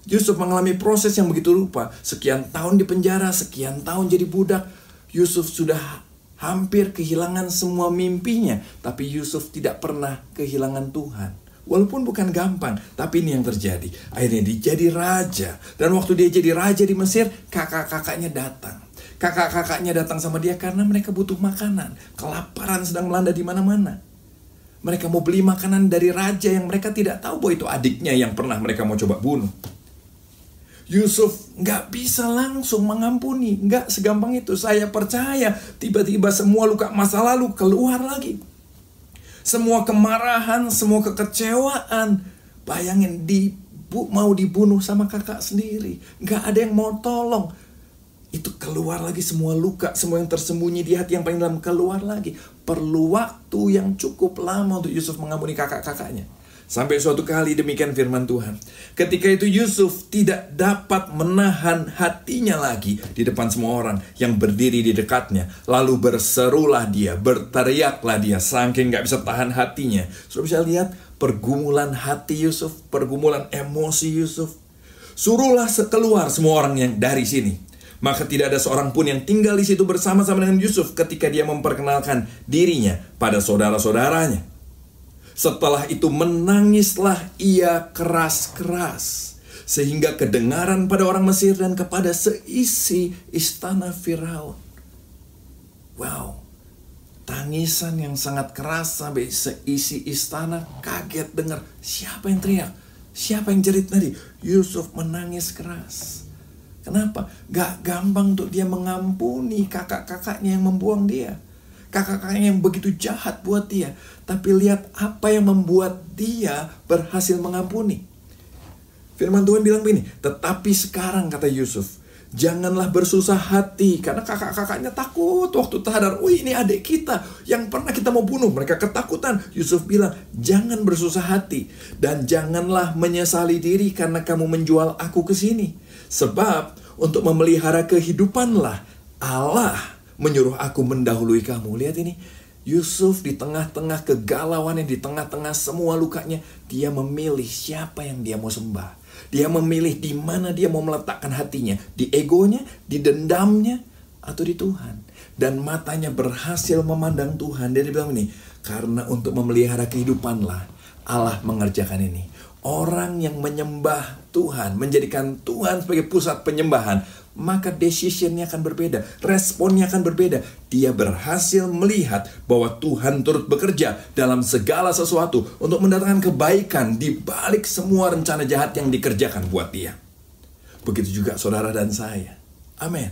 Yusuf mengalami proses yang begitu rupa. Sekian tahun di penjara, sekian tahun jadi budak. Yusuf sudah hampir kehilangan semua mimpinya. Tapi Yusuf tidak pernah kehilangan Tuhan. Walaupun bukan gampang, tapi ini yang terjadi. Akhirnya dia jadi raja. Dan waktu dia jadi raja di Mesir, kakak-kakaknya datang. Kakak-kakaknya datang sama dia karena mereka butuh makanan. Kelaparan sedang melanda di mana-mana. Mereka mau beli makanan dari raja yang mereka tidak tahu bahwa itu adiknya yang pernah mereka mau coba bunuh. Yusuf nggak bisa langsung mengampuni, nggak segampang itu. Saya percaya tiba-tiba semua luka masa lalu keluar lagi. Semua kemarahan, semua kekecewaan. Bayangin mau dibunuh sama kakak sendiri, nggak ada yang mau tolong. Itu keluar lagi semua luka, semua yang tersembunyi di hati yang paling dalam keluar lagi. Perlu waktu yang cukup lama untuk Yusuf mengampuni kakak-kakaknya. Sampai suatu kali demikian firman Tuhan. Ketika itu Yusuf tidak dapat menahan hatinya lagi di depan semua orang yang berdiri di dekatnya. Lalu berserulah dia, berteriaklah dia, saking gak bisa tahan hatinya. Sudah bisa lihat pergumulan hati Yusuf, pergumulan emosi Yusuf. Suruhlah keluar semua orang yang dari sini. Maka tidak ada seorang pun yang tinggal di situ bersama-sama dengan Yusuf ketika dia memperkenalkan dirinya pada saudara-saudaranya. Setelah itu menangislah ia keras-keras, sehingga kedengaran pada orang Mesir dan kepada seisi istana Firaun. Wow, tangisan yang sangat keras sampai seisi istana kaget dengar. Siapa yang teriak? Siapa yang jerit tadi? Yusuf menangis keras. Kenapa? Gak gampang untuk dia mengampuni kakak-kakaknya yang membuang dia. Kakak-kakaknya yang begitu jahat buat dia. Tapi lihat apa yang membuat dia berhasil mengampuni. Firman Tuhan bilang begini, tetapi sekarang kata Yusuf, janganlah bersusah hati. Karena kakak-kakaknya takut waktu sadar, ini adik kita yang pernah kita mau bunuh. Mereka ketakutan. Yusuf bilang, jangan bersusah hati. Dan janganlah menyesali diri karena kamu menjual aku ke sini. Sebab untuk memelihara kehidupanlah Allah menyuruh aku mendahului kamu. Lihat ini, Yusuf di tengah-tengah kegalauannya, di tengah-tengah semua lukanya, dia memilih siapa yang dia mau sembah. Dia memilih di mana dia mau meletakkan hatinya, di egonya, di dendamnya, atau di Tuhan. Dan matanya berhasil memandang Tuhan. Dan dia bilang ini, karena untuk memelihara kehidupanlah Allah mengerjakan ini. Orang yang menyembah Tuhan, menjadikan Tuhan sebagai pusat penyembahan, maka decisionnya akan berbeda, responnya akan berbeda. Dia berhasil melihat bahwa Tuhan turut bekerja dalam segala sesuatu untuk mendatangkan kebaikan di balik semua rencana jahat yang dikerjakan buat dia. Begitu juga saudara dan saya. Amin.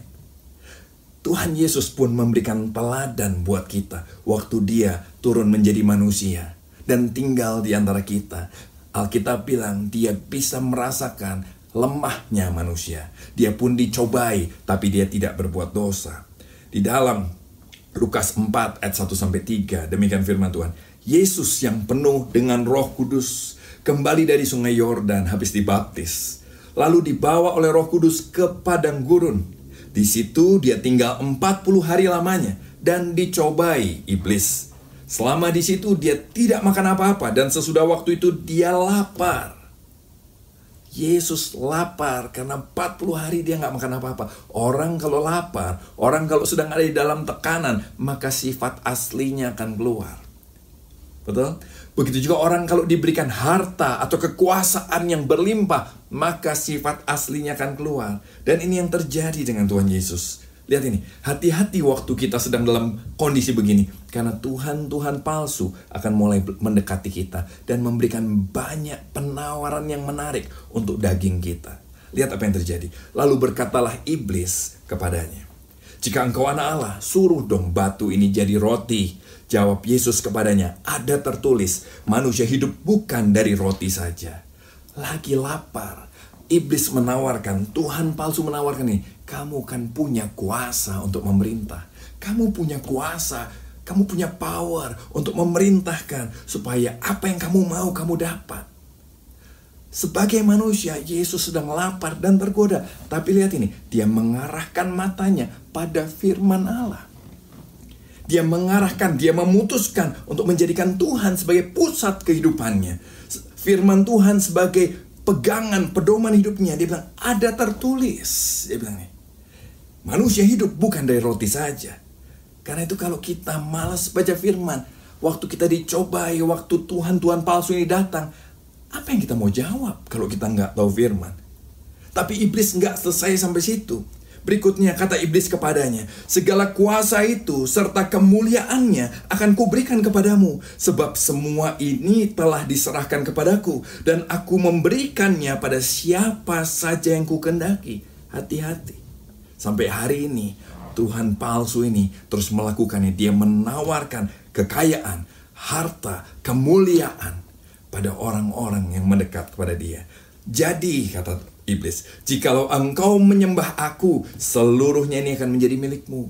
Tuhan Yesus pun memberikan teladan buat kita waktu dia turun menjadi manusia dan tinggal di antara kita. Alkitab bilang dia bisa merasakan lemahnya manusia. Dia pun dicobai, tapi dia tidak berbuat dosa. Di dalam Lukas 4 ayat 1-3, demikian firman Tuhan. Yesus yang penuh dengan Roh Kudus kembali dari sungai Yordan habis dibaptis. Lalu dibawa oleh Roh Kudus ke padang gurun. Di situ dia tinggal 40 hari lamanya dan dicobai iblis. Selama di situ dia tidak makan apa-apa dan sesudah waktu itu dia lapar. Yesus lapar karena 40 hari dia nggak makan apa-apa. Orang kalau lapar, orang kalau sedang ada di dalam tekanan, maka sifat aslinya akan keluar. Betul? Begitu juga orang kalau diberikan harta atau kekuasaan yang berlimpah, maka sifat aslinya akan keluar. Dan ini yang terjadi dengan Tuhan Yesus. Lihat ini, hati-hati waktu kita sedang dalam kondisi begini. Karena Tuhan-Tuhan palsu akan mulai mendekati kita dan memberikan banyak penawaran yang menarik untuk daging kita. Lihat apa yang terjadi. Lalu berkatalah iblis kepadanya, jika engkau anak Allah, suruh dong batu ini jadi roti. Jawab Yesus kepadanya, ada tertulis, manusia hidup bukan dari roti saja. Lagi lapar. Iblis menawarkan, Tuhan palsu menawarkan ini, kamu kan punya kuasa untuk memerintah. Kamu punya kuasa, kamu punya power untuk memerintahkan supaya apa yang kamu mau kamu dapat. Sebagai manusia, Yesus sedang lapar dan tergoda. Tapi lihat ini, dia mengarahkan matanya pada firman Allah. Dia mengarahkan, dia memutuskan untuk menjadikan Tuhan sebagai pusat kehidupannya. Firman Tuhan sebagai pegangan, pedoman hidupnya. Dia bilang, ada tertulis. Dia bilang nih, manusia hidup bukan dari roti saja. Karena itu kalau kita malas baca firman, waktu kita dicobai, waktu Tuhan palsu ini datang, apa yang kita mau jawab kalau kita nggak tahu firman? Tapi iblis nggak selesai sampai situ. Berikutnya kata iblis kepadanya, segala kuasa itu serta kemuliaannya akan kuberikan kepadamu, sebab semua ini telah diserahkan kepadaku, dan aku memberikannya pada siapa saja yang kukendaki. Hati-hati. Sampai hari ini, Tuhan palsu ini terus melakukannya. Dia menawarkan kekayaan, harta, kemuliaan pada orang-orang yang mendekat kepada dia. Jadi, kata iblis, jikalau engkau menyembah aku, seluruhnya ini akan menjadi milikmu.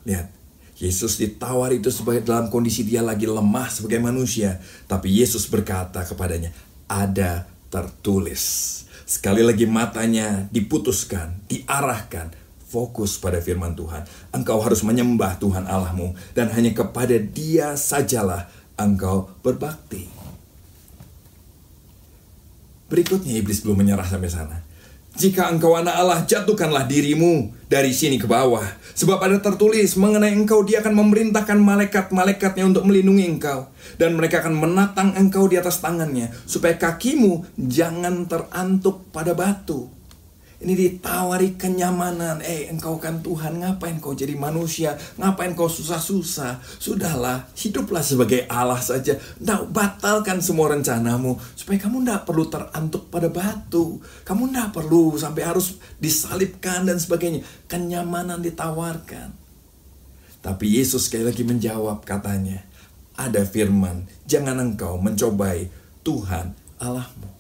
Lihat, Yesus ditawar itu sebagai dalam kondisi dia lagi lemah sebagai manusia. Tapi Yesus berkata kepadanya, ada tertulis. Sekali lagi matanya diputuskan, diarahkan, fokus pada firman Tuhan. Engkau harus menyembah Tuhan Allahmu, dan hanya kepada Dia sajalah engkau berbakti. Berikutnya iblis belum menyerah sampai sana. Jika engkau anak Allah, jatuhkanlah dirimu dari sini ke bawah. Sebab ada tertulis mengenai engkau, Dia akan memerintahkan malaikat-malaikatnya untuk melindungi engkau. Dan mereka akan menatang engkau di atas tangannya, supaya kakimu jangan terantuk pada batu. Ini ditawari kenyamanan. Engkau kan Tuhan, ngapain kau jadi manusia? Ngapain kau susah-susah? Sudahlah, hiduplah sebagai Allah saja. Batalkan semua rencanamu, supaya kamu tidak perlu terantuk pada batu. Kamu tidak perlu sampai harus disalibkan dan sebagainya. Kenyamanan ditawarkan. Tapi Yesus sekali lagi menjawab, katanya, ada firman, jangan engkau mencobai Tuhan Allahmu.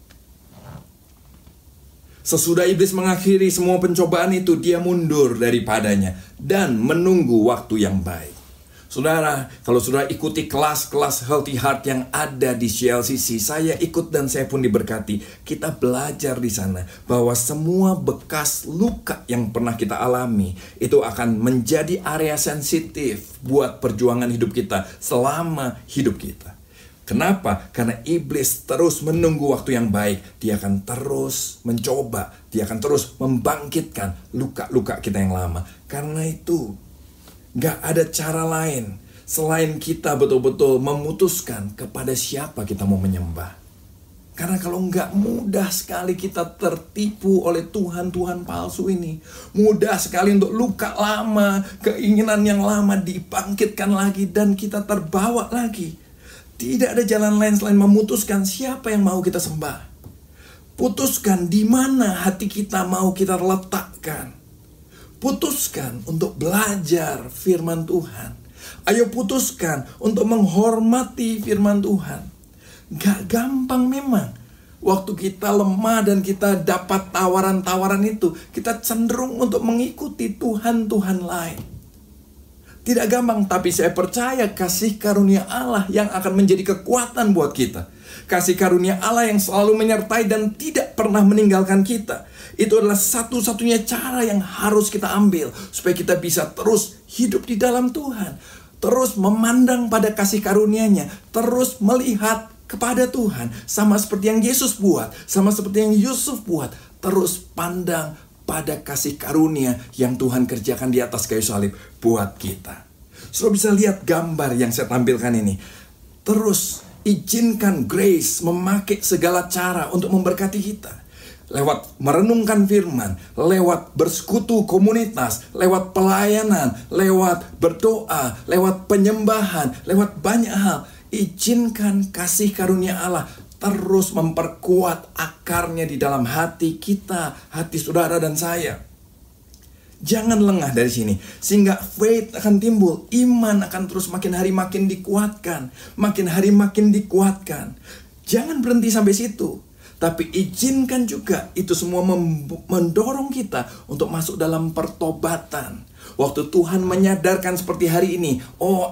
Sesudah iblis mengakhiri semua pencobaan itu, dia mundur daripadanya dan menunggu waktu yang baik. Saudara, kalau saudara ikuti kelas-kelas Healthy Heart yang ada di CLCC, saya ikut dan saya pun diberkati. Kita belajar di sana bahwa semua bekas luka yang pernah kita alami itu akan menjadi area sensitif buat perjuangan hidup kita selama hidup kita. Kenapa? Karena iblis terus menunggu waktu yang baik. Dia akan terus mencoba. Dia akan terus membangkitkan luka-luka kita yang lama. Karena itu, gak ada cara lain selain kita betul-betul memutuskan kepada siapa kita mau menyembah. Karena kalau gak, mudah sekali kita tertipu oleh Tuhan-Tuhan palsu ini. Mudah sekali untuk luka lama, keinginan yang lama dibangkitkan lagi, dan kita terbawa lagi. Tidak ada jalan lain selain memutuskan siapa yang mau kita sembah. Putuskan di mana hati kita mau kita letakkan. Putuskan untuk belajar firman Tuhan. Ayo putuskan untuk menghormati firman Tuhan. Gak gampang memang. Waktu kita lemah dan kita dapat tawaran-tawaran itu, kita cenderung untuk mengikuti Tuhan-Tuhan lain. Tidak gampang, tapi saya percaya kasih karunia Allah yang akan menjadi kekuatan buat kita. Kasih karunia Allah yang selalu menyertai dan tidak pernah meninggalkan kita. Itu adalah satu-satunya cara yang harus kita ambil, supaya kita bisa terus hidup di dalam Tuhan. Terus memandang pada kasih karunia-Nya. Terus melihat kepada Tuhan. Sama seperti yang Yesus buat. Sama seperti yang Yusuf buat. Terus pandang pada kasih karunia yang Tuhan kerjakan di atas kayu salib buat kita. Saudara bisa lihat gambar yang saya tampilkan ini. Terus izinkan grace memakai segala cara untuk memberkati kita. Lewat merenungkan firman, lewat bersekutu komunitas, lewat pelayanan, lewat berdoa, lewat penyembahan, lewat banyak hal. Izinkan kasih karunia Allah terus memperkuat akarnya di dalam hati kita, hati saudara dan saya. Jangan lengah dari sini, sehingga faith akan timbul, iman akan terus makin hari makin dikuatkan, makin hari makin dikuatkan. Jangan berhenti sampai situ, tapi izinkan juga itu semua mendorong kita untuk masuk dalam pertobatan. Waktu Tuhan menyadarkan seperti hari ini,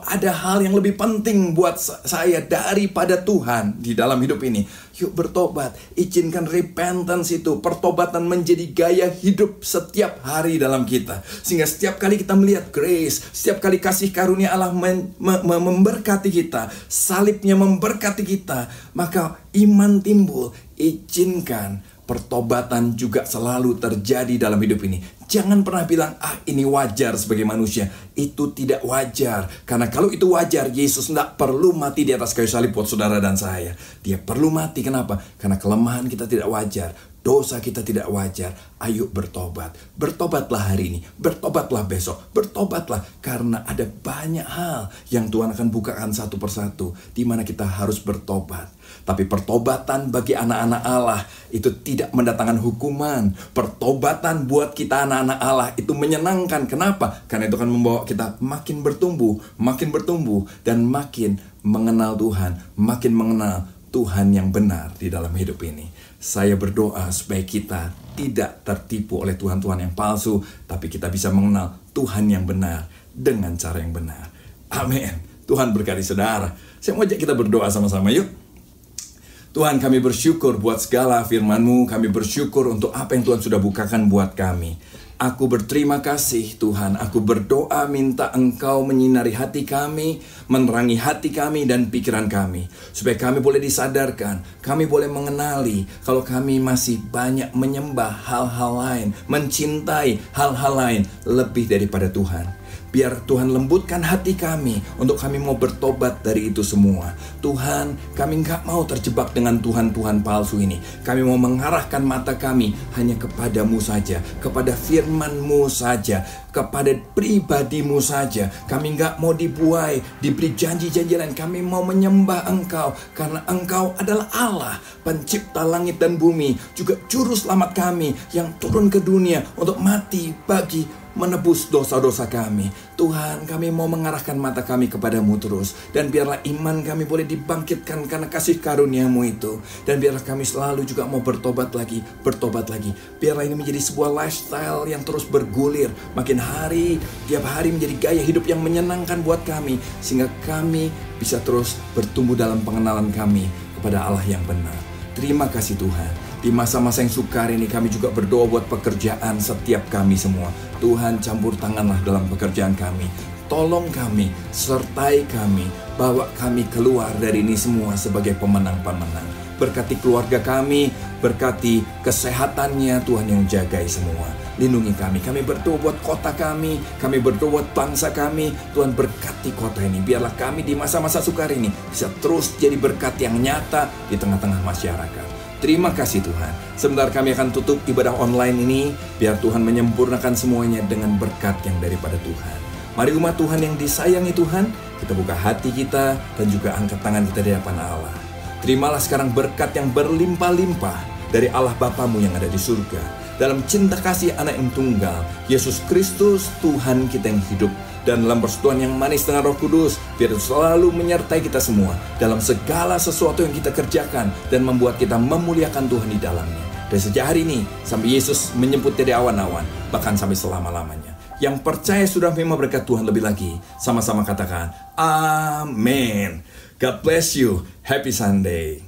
ada hal yang lebih penting buat saya daripada Tuhan di dalam hidup ini. Yuk bertobat, izinkan repentance itu, pertobatan menjadi gaya hidup setiap hari dalam kita. Sehingga setiap kali kita melihat grace, setiap kali kasih karunia Allah memberkati kita, salibnya memberkati kita, maka iman timbul. Izinkan pertobatan juga selalu terjadi dalam hidup ini. Jangan pernah bilang, ini wajar sebagai manusia. Itu tidak wajar. Karena kalau itu wajar, Yesus tidak perlu mati di atas kayu salib buat saudara dan saya. Dia perlu mati, kenapa? Karena kelemahan kita tidak wajar. Dosa kita tidak wajar. Ayo bertobat. Bertobatlah hari ini. Bertobatlah besok. Bertobatlah. Karena ada banyak hal yang Tuhan akan bukakan satu persatu, di mana kita harus bertobat. Tapi pertobatan bagi anak-anak Allah itu tidak mendatangkan hukuman. Pertobatan buat kita anak-anak Allah itu menyenangkan. Kenapa? Karena itu akan membawa kita makin bertumbuh, dan makin mengenal Tuhan, makin mengenal Tuhan yang benar di dalam hidup ini. Saya berdoa supaya kita tidak tertipu oleh Tuhan-Tuhan yang palsu, tapi kita bisa mengenal Tuhan yang benar dengan cara yang benar. Amin. Tuhan berkati saudara. Saya mau ajak kita berdoa sama-sama yuk. Tuhan, kami bersyukur buat segala firman-Mu. Kami bersyukur untuk apa yang Tuhan sudah bukakan buat kami. Aku berterima kasih Tuhan. Aku berdoa minta Engkau menyinari hati kami, menerangi hati kami dan pikiran kami. Supaya kami boleh disadarkan, kami boleh mengenali kalau kami masih banyak menyembah hal-hal lain, mencintai hal-hal lain lebih daripada Tuhan. Biar Tuhan lembutkan hati kami untuk kami mau bertobat dari itu semua. Tuhan, kami nggak mau terjebak dengan Tuhan-Tuhan palsu ini. Kami mau mengarahkan mata kami hanya kepadamu saja, kepada firman-Mu saja, kepada pribadi-Mu saja. Kami nggak mau dibuai, diberi janji-janji lain. Kami mau menyembah Engkau karena Engkau adalah Allah, pencipta langit dan bumi, juga juru selamat kami yang turun ke dunia untuk mati bagi menebus dosa-dosa kami. Tuhan, kami mau mengarahkan mata kami kepadamu terus. Dan biarlah iman kami boleh dibangkitkan karena kasih karunia-Mu itu. Dan biarlah kami selalu juga mau bertobat lagi. Biarlah ini menjadi sebuah lifestyle yang terus bergulir. Makin hari, tiap hari menjadi gaya hidup yang menyenangkan buat kami. Sehingga kami bisa terus bertumbuh dalam pengenalan kami kepada Allah yang benar. Terima kasih Tuhan. Di masa-masa yang sukar ini kami juga berdoa buat pekerjaan setiap kami semua. Tuhan, campur tanganlah dalam pekerjaan kami. Tolong kami, sertai kami, bawa kami keluar dari ini semua sebagai pemenang-pemenang. Berkati keluarga kami, berkati kesehatannya, Tuhan yang jagai semua. Lindungi kami berdoa buat kota kami berdoa buat bangsa kami. Tuhan berkati kota ini, biarlah kami di masa-masa sukar ini bisa terus jadi berkat yang nyata di tengah-tengah masyarakat. Terima kasih Tuhan. Sebentar kami akan tutup ibadah online ini. Biar Tuhan menyempurnakan semuanya dengan berkat yang daripada Tuhan. Mari umat Tuhan yang disayangi Tuhan, kita buka hati kita dan juga angkat tangan kita di hadapan Allah. Terimalah sekarang berkat yang berlimpah-limpah dari Allah Bapamu yang ada di surga. Dalam cinta kasih anak yang tunggal, Yesus Kristus Tuhan kita yang hidup. Dan dalam persekutuan yang manis dengan Roh Kudus, biar selalu menyertai kita semua dalam segala sesuatu yang kita kerjakan dan membuat kita memuliakan Tuhan di dalamnya. Dan sejak hari ini sampai Yesus menjemput dari awan-awan, bahkan sampai selama-lamanya. Yang percaya sudah memang berkat Tuhan lebih lagi. Sama-sama katakan, Amin. God bless you. Happy Sunday.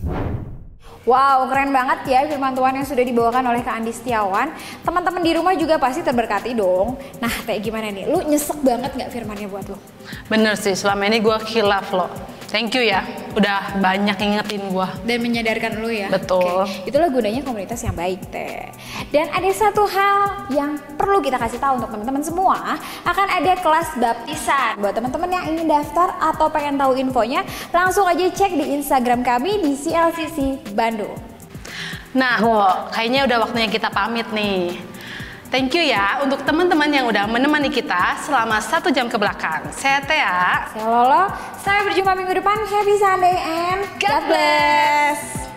Wow, keren banget ya firman Tuhan yang sudah dibawakan oleh Kak Andi Setiawan. Teman-teman di rumah juga pasti terberkati dong. Nah, kayak gimana nih? Lu nyesek banget gak firmannya buat lu? Bener sih, selama ini gue khilaf lo. Thank you ya, udah banyak ngingetin gue. Dan menyadarkan lu ya. Betul. Oke. Itulah gunanya komunitas yang baik teh. Dan ada satu hal yang perlu kita kasih tahu untuk teman-teman semua, akan ada kelas baptisan. Buat teman-teman yang ingin daftar atau pengen tahu infonya, langsung aja cek di Instagram kami di CLCC Bandung. Nah, kayaknya udah waktunya kita pamit nih. Thank you ya untuk teman-teman yang udah menemani kita selama 1 jam ke belakang. Saya Thea. Saya Lolo. Sampai berjumpa minggu depan. Happy Sunday and God bless.